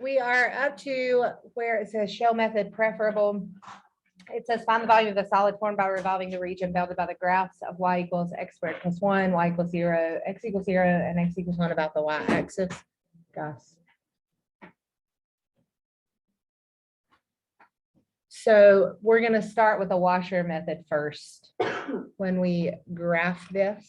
We are up to where it says shell method preferable. It says find the value of the solid formed by revolving the region bounded by the graphs of y equals x squared plus 1, y equals 0, x equals 0, and x equals 1 about the y-axis. Guys. So we're going to start with the washer method first. When we graph this,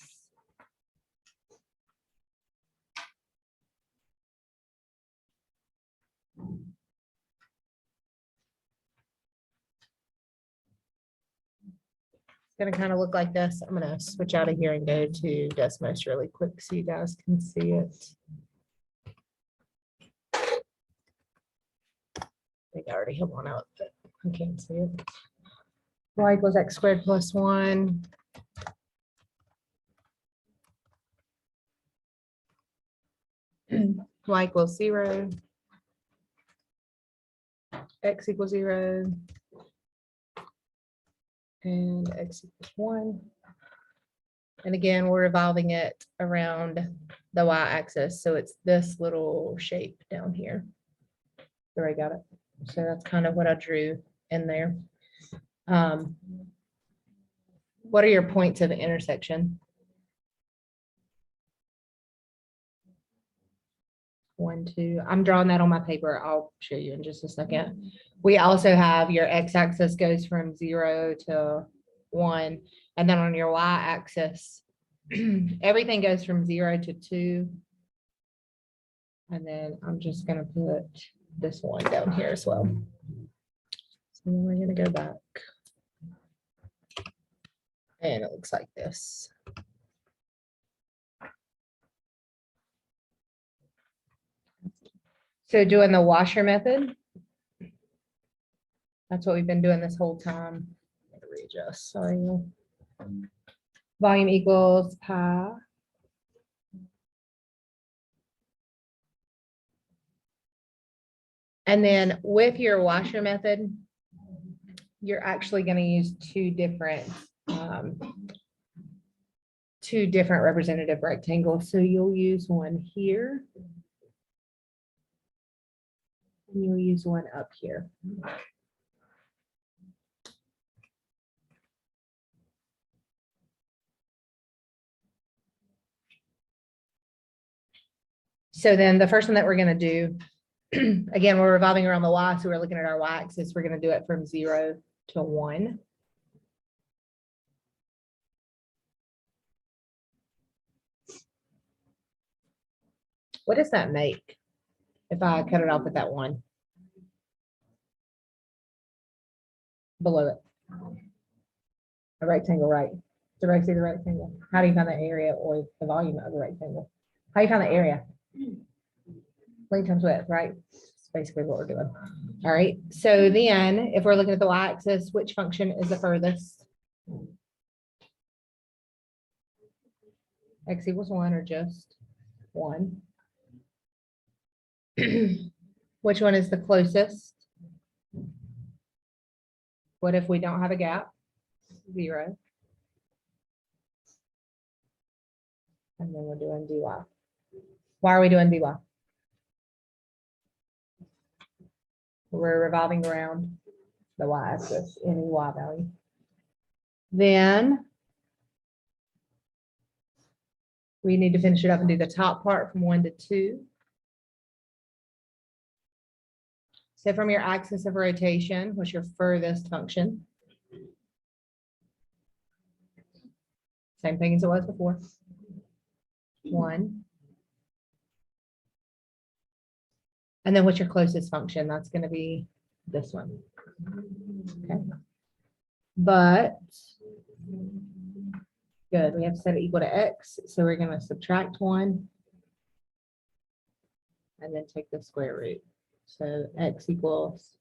it's going to kind of look like this. I'm going to switch out of here and go to Desmos really quick so you guys can see it. I think I already have one out, but I can't see it. Y equals x squared plus 1. Y equals 0. X equals 0. And x equals 1. And again, we're revolving it around the y-axis. So it's this little shape down here. There, I got it. So that's kind of what I drew in there. What are your points of intersection? 1, 2. I'm drawing that on my paper. I'll show you in just a second. We also have your x-axis goes from 0 to 1. And then on your y-axis, everything goes from 0 to 2. And then I'm just going to put this one down here as well. So we're going to go back. And it looks like this. So doing the washer method, that's what we've been doing this whole time. Readjust, sorry. Volume equals pi. And then with your washer method, you're actually going to use two different representative rectangles. So you'll use one here. And you'll use one up here. So then the first one that we're going to do, again, we're revolving around the y, so we're looking at our y-axis. We're going to do it from 0 to 1. What does that make if I cut it off at that 1? Below it. A rectangle, right? See the rectangle. How do you find the area or the volume of the rectangle? How do you find the area? Length times width, right? That's basically what we're doing. All right. So then if we're looking at the y-axis, which function is the furthest? X equals 1 or just 1? Which one is the closest? What if we don't have a gap? 0. And then we're doing dy. Why are we doing dy? We're revolving around the y-axis, any y value. Then we need to finish it up and do the top part from 1 to 2. So from your axis of rotation, what's your furthest function? Same thing as it was before. 1. And then what's your closest function? That's going to be this one. Okay. But good, we have to set it equal to x. So we're going to subtract 1 and then take the square root. So x equals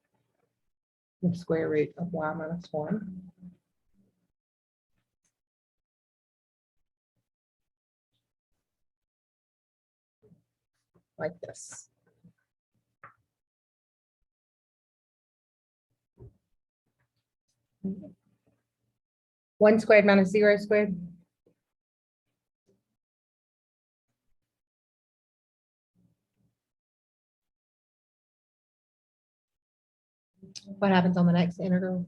the square root of y minus 1. Like this. Mm-hmm. 1 squared minus 0 squared. What happens on the next integral?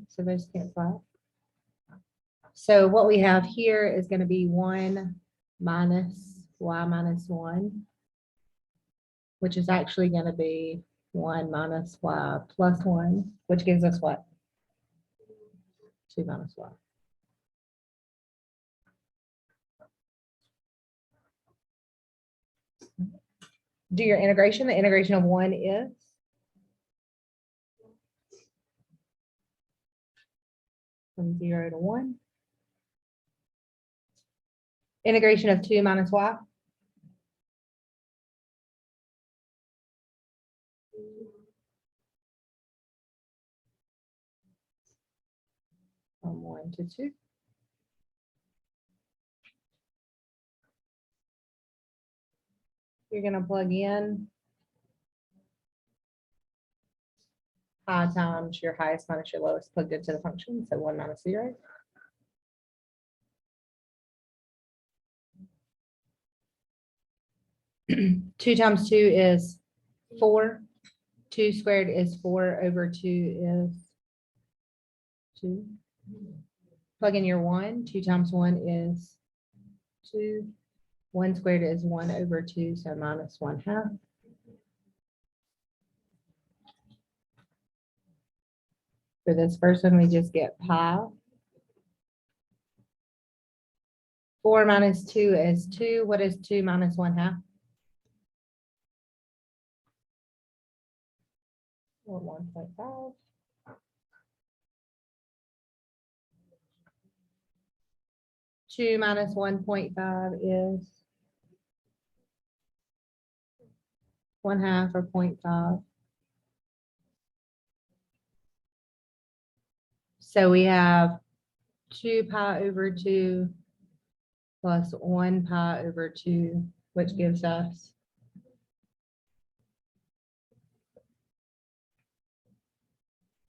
So those cancel out. So what we have here is going to be 1 minus y minus 1, which is actually going to be 1 minus y plus 1, which gives us what? 2 minus y. Do your integration. The integration of 1 is from 0 to 1. Integration of 2 minus y. From 1 to 2. You're going to plug in pi times your highest minus your lowest plugged into the function. So 1 minus 0. Two times 2 is 4. 2 squared is 4 over 2 is 2. Plug in your 1. 2 times 1 is 2. 1 squared is 1 over 2, so minus 1/2. For this first one, we just get pi. 4 minus 2 is 2. What is 2 minus 1/2? Or 1.5. Two minus 1.5 is 1/2 or 0.5. So we have 2 pi over 2 plus 1 pi over 2, which gives us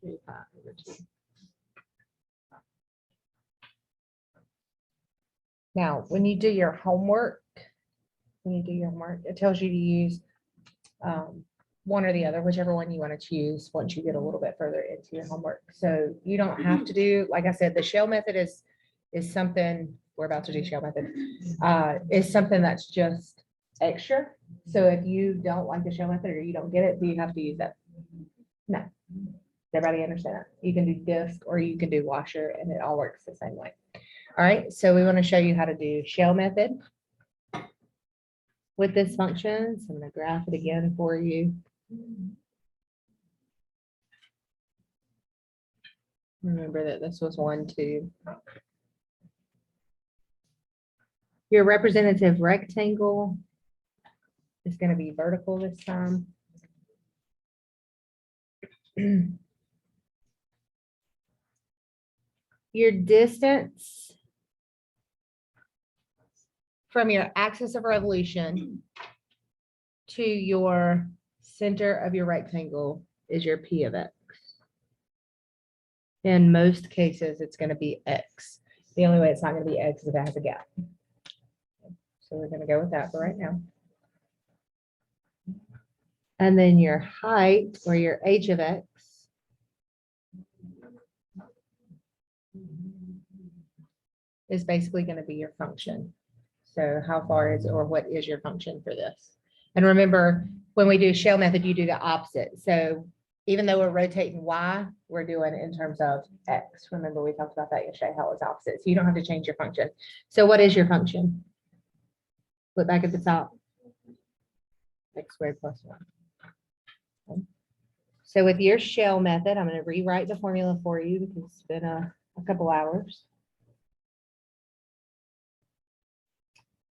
3 pi over 2. Now, when you do your homework, it tells you to use one or the other, whichever one you want to choose once you get a little bit further into your homework. So you don't have to do, like I said, the shell method is something, we're about to do shell method, is something that's just extra. So if you don't like the shell method or you don't get it, do you have to use that? No. Everybody understand that? You can do disk or you can do washer and it all works the same way. All right, so we want to show you how to do shell method with this function. So I'm going to graph it again for you. Remember that this was 1, 2. Your representative rectangle is going to be vertical this time. Your distance from your axis of revolution to your center of your rectangle is your P of X. In most cases, it's going to be X. The only way it's not going to be X is if it has a gap. So we're going to go with that for right now. And then your height, or your H of X, is basically going to be your function. So how far is, or what is your function for this? And remember, when we do shell method, you do the opposite. So even though we're rotating Y, we're doing it in terms of X. Remember, we talked about that yesterday, how it's opposite. So you don't have to change your function. So what is your function? Look back at the top. X squared plus 1. Okay. So with your shell method, I'm going to rewrite the formula for you because it's been a couple hours.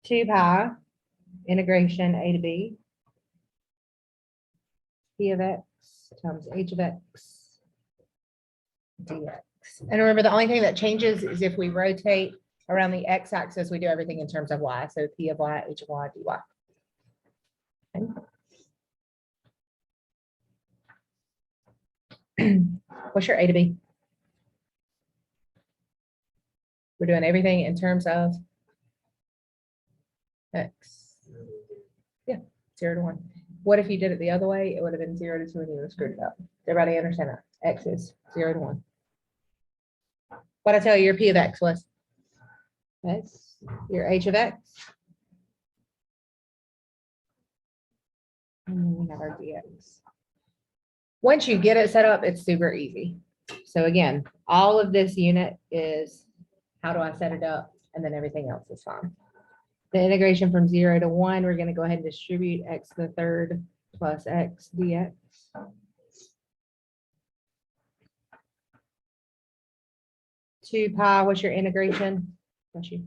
2 pi integration a to b P of X times H of X dx. And remember, the only thing that changes is if we rotate around the X axis, we do everything in terms of Y. So P of Y, H of Y, dy. Okay. What's your a to b? We're doing everything in terms of X. 0 to 1. What if you did it the other way? It would have been 0 to 2 and you would have screwed it up. Does everybody understand that? X is 0 to 1. What I tell you, your P of X was? X, your H of X. And then we have our dx. Once you get it set up, it's super easy. So again, all of this unit is how do I set it up? And then everything else is fine. The integration from 0 to 1, we're going to go ahead and distribute x to the third plus x dx. 2 pi, what's your integration? Bless you.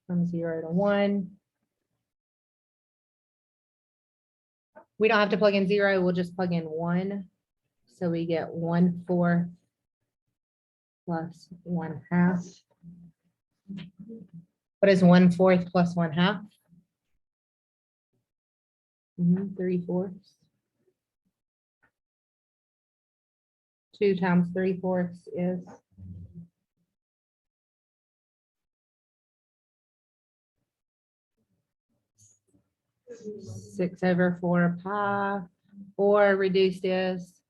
From 0 to 1. We don't have to plug in 0, we'll just plug in 1. So we get 1/4 plus 1/2. What is 1/4 plus 1/2? 3/4. 2 times 3/4 is 6/4 pi, or reduced is,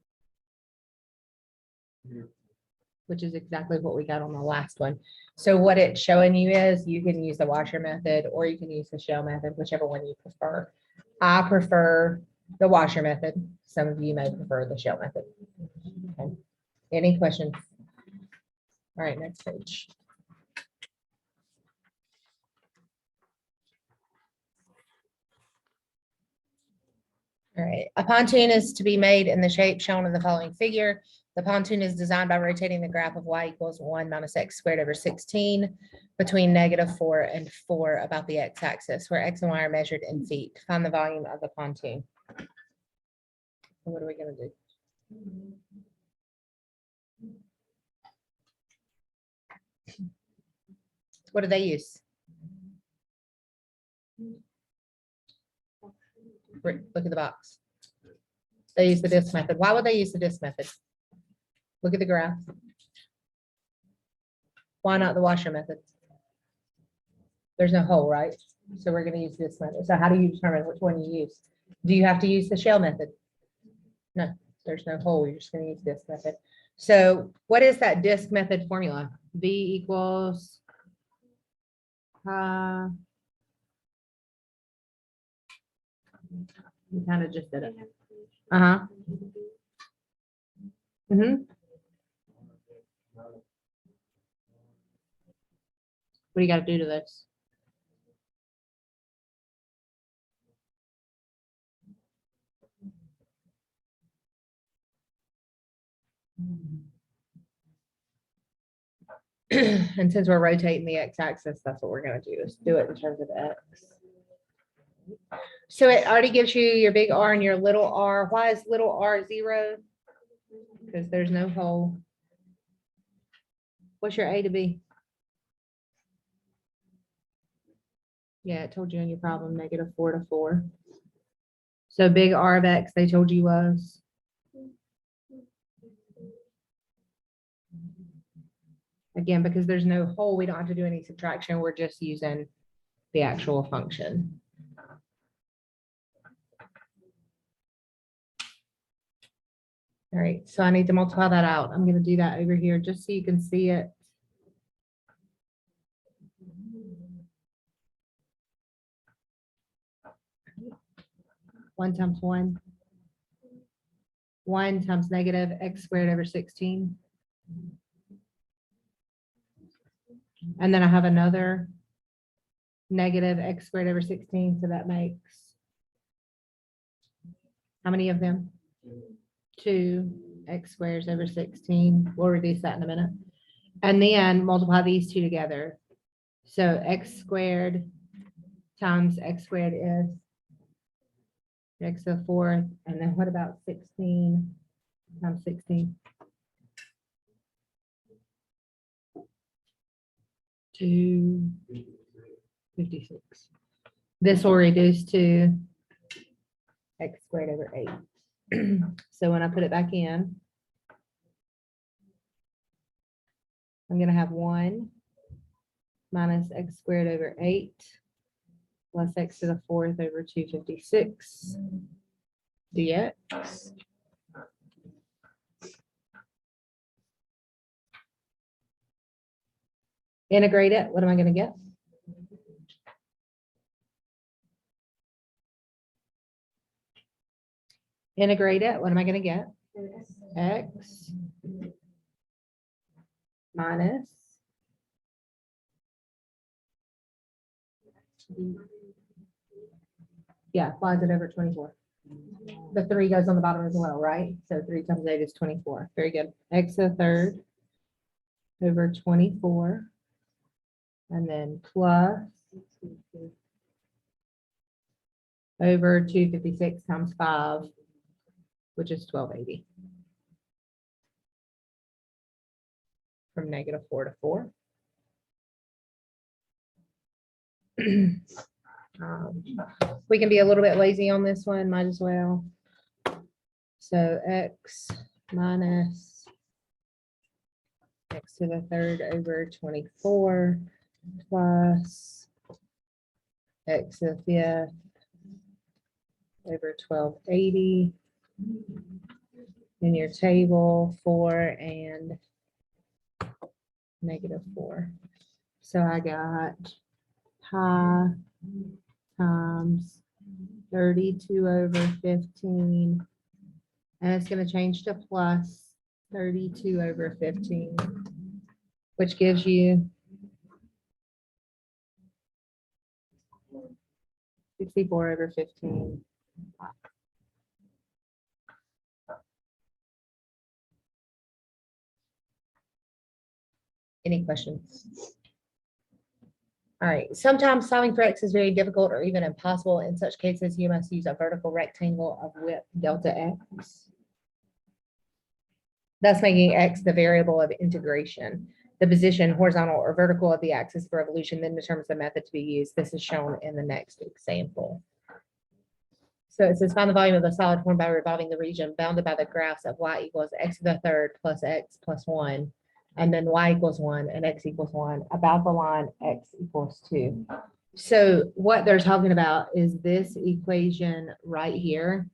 which is exactly what we got on the last one. So what it's showing you is you can use the washer method or you can use the shell method, whichever one you prefer. I prefer the washer method. Some of you may prefer the shell method. Okay. Any questions? All right, next page. All right, a pontoon is to be made in the shape shown in the following figure. The pontoon is designed by rotating the graph of y equals 1 minus x squared over 16 between -4 and 4 about the x-axis, where x and y are measured in feet. Find the volume of the pontoon. So what are we going to do? What do they use? Look at the box. They use the disk method. Why would they use the disk method? Look at the graph. Why not the washer method? There's no hole, right? So we're going to use this method. So how do you determine which one you use? Do you have to use the shell method? No, there's no hole. You're just going to use this method. So what is that disk method formula? V equals you kind of just did it. Uh-huh. Mm-hmm. What do you got to do to this? And since we're rotating the x-axis, that's what we're going to do, is do it in terms of x. So it already gives you your big R and your little r. Why is little r 0? Because there's no hole. What's your A to B? Yeah, it told you in your problem, -4 to 4. So big R of x, they told you was? Again, because there's no hole, we don't have to do any subtraction. We're just using the actual function. All right, so I need to multiply that out. I'm going to do that over here just so you can see it. One times 1. 1 times negative x squared over 16. And then I have another negative x squared over 16. So that makes how many of them? 2 x squares over 16. We'll reduce that in a minute. And then multiply these two together. So x squared times x squared is x to the 4th. And then what about 16 times 16? 256. This will reduce to x squared over 8. So when I put it back in, I'm gonna have 1 minus x squared over 8 plus x to the 4th over 256 dx. Integrate it, what am I gonna get? Integrate it, what am I gonna get? X minus why is it over 24? The 3 goes on the bottom as well, right? So 3 times 8 is 24. Very good. X to the 3rd over 24. And then plus over 256 times 5, which is 1280. From -4 to 4. We can be a little bit lazy on this one, might as well. So x minus x to the 3rd over 24 plus x to the 5th over 1280. In your table, 4 and -4. So I got pi times 32 over 15. And it's going to change to plus 32 over 15, which gives you 64 over 15. Any questions? All right, sometimes solving for x is very difficult or even impossible. In such cases, you must use a vertical rectangle of width delta x, thus making x the variable of integration. The position, horizontal or vertical, of the axis of revolution then determines the method to be used. This is shown in the next example. So it says find the volume of the solid formed by revolving the region bounded by the graphs of y equals x to the 3rd plus x plus 1. And then y equals 1 and x equals 1 about the line x equals 2. So what they're talking about is this equation right here.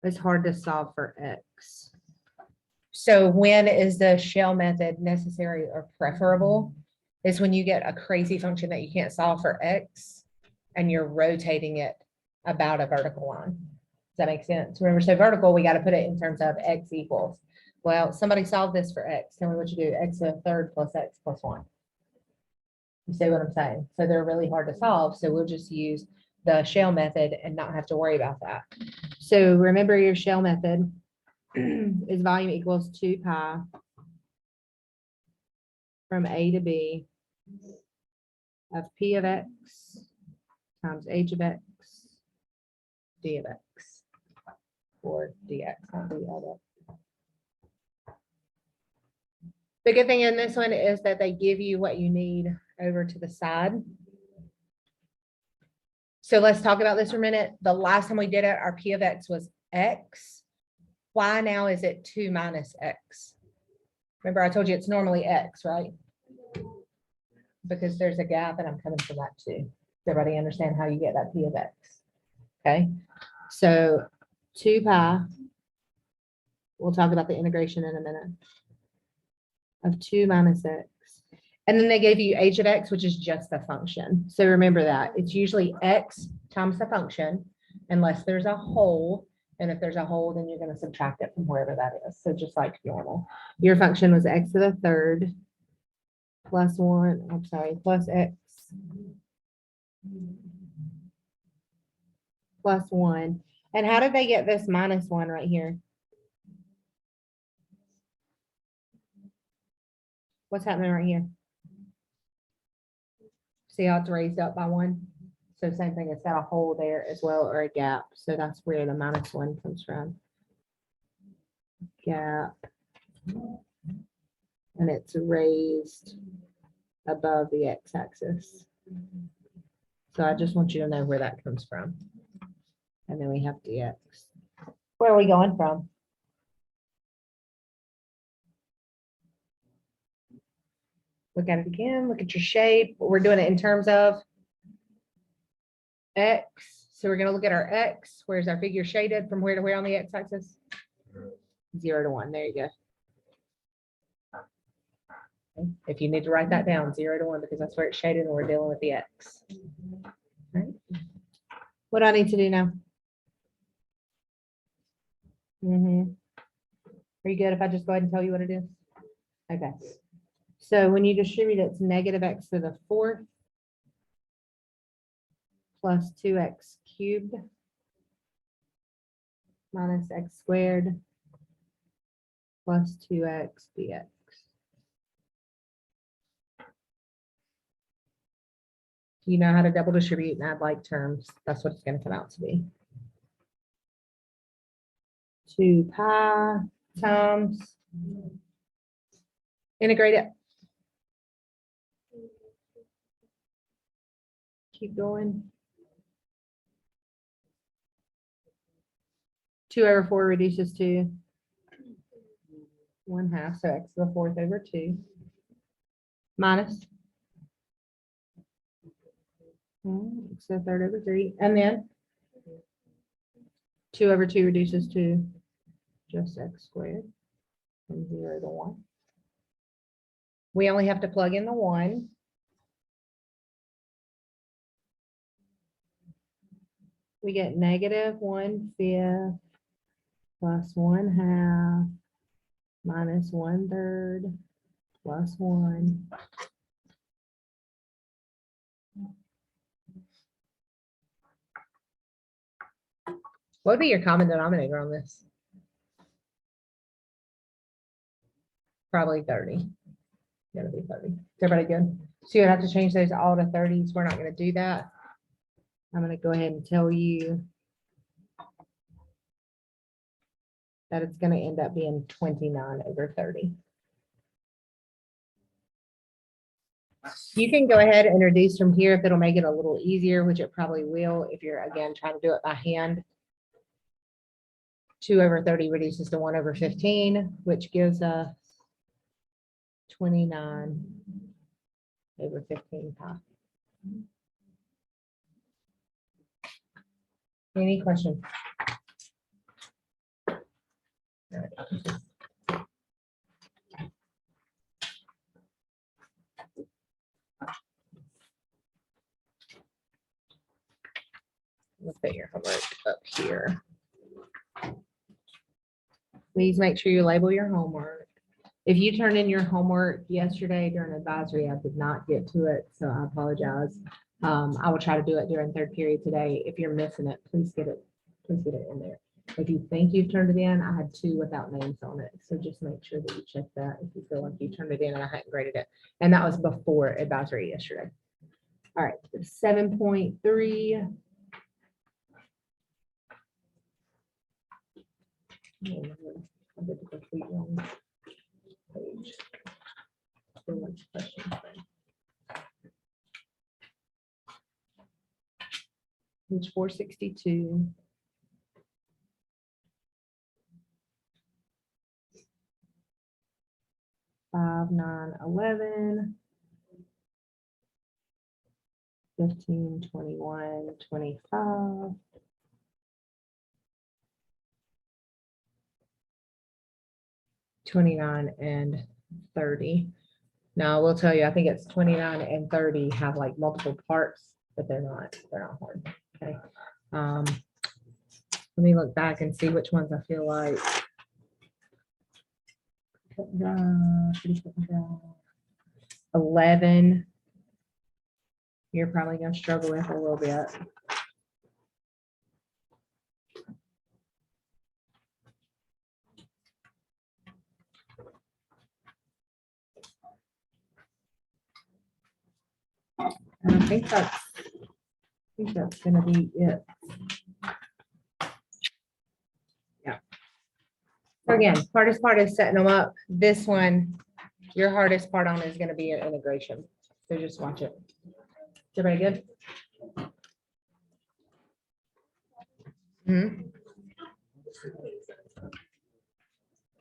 It's hard to solve for x. So when is the shell method necessary or preferable? Is when you get a crazy function that you can't solve for x and you're rotating it about a vertical line. Does that make sense? Remember, so vertical, we got to put it in terms of x equals. Well, somebody solved this for x. Tell me what you do. X to the 3rd plus x plus 1. You see what I'm saying? So they're really hard to solve. So we'll just use the shell method and not have to worry about that. So remember your shell method is volume equals 2 pi from A to B of P of x times H of x D of x, or dx, not d of x. The good thing in this one is that they give you what you need over to the side. So let's talk about this for a minute. The last time we did it, our P of x was x. Why now is it 2 minus x? Remember, I told you it's normally x, right? Because there's a gap and I'm coming from that too. Does everybody understand how you get that P of x? Okay, so 2 pi, we'll talk about the integration in a minute, of 2 minus x. And then they gave you h of x, which is just the function. So remember that. It's usually x times the function, unless there's a hole. And if there's a hole, then you're going to subtract it from wherever that is. So just like normal. Your function was x to the 3rd plus 1, I'm sorry, plus x plus 1. And how did they get this minus 1 right here? What's happening right here? See how it's raised up by 1? So same thing, it's got a hole there as well, or a gap. So that's where the minus 1 comes from. Gap. And it's raised above the x-axis. So I just want you to know where that comes from. And then we have dx. Where are we going from? Look at it again, look at your shape. We're doing it in terms of X. So we're gonna look at our X. Where's our figure shaded from where to where on the X axis? 0 to 1, there you go. Okay. If you need to write that down, 0 to 1, because that's where it's shaded and we're dealing with the X. Right. What do I need to do now? Are you good if I just go ahead and tell you what it is? Okay. So when you distribute it, it's negative X to the 4th plus 2x cubed minus x squared plus 2x dx. You know how to double distribute and add like terms. That's what it's going to come out to be. 2 pi times, integrate it. Keep going. 2 over 4 reduces to 1/2, so x to the 4th over 2 minus x to the 3rd over 3, and then 2 over 2 reduces to just x squared from 0 to 1. We only have to plug in the 1. We get negative 1/5 plus 1/2 minus 1/3 plus 1. What would be your common denominator on this? Probably 30. Gonna be 30. Is everybody good? So you have to change those all to 30s. We're not going to do that. I'm going to go ahead and tell you that it's going to end up being 29 over 30. You can go ahead and reduce from here if it'll make it a little easier, which it probably will if you're, again, trying to do it by hand. 2 over 30 reduces to 1 over 15, which gives us 29 over 15 pi. Any questions? All right. Let's put your homework up here. Please make sure you label your homework. If you turned in your homework yesterday during advisory, I did not get to it, so I apologize. I will try to do it during 3rd period today. If you're missing it, please get it in there. If you think you've turned it in, I had 2 without names on it, so just make sure that you check that if you feel like you turned it in and I hadn't graded it. And that was before advisory yesterday. All right, 7.3. I did the complete wrong page. So much questions there. Page 462. Five, 9, 11, 15, 21, 25. 29 and 30. Now I will tell you, I think it's 29 and 30 have like multiple parts, but they're not hard. Okay. Let me look back and see which ones I feel like. 11. You're probably going to struggle with a little bit. And I think that's going to be it. Yeah. So again, hardest part is setting them up. This one, your hardest part on is going to be your integration. So just watch it. Is everybody good?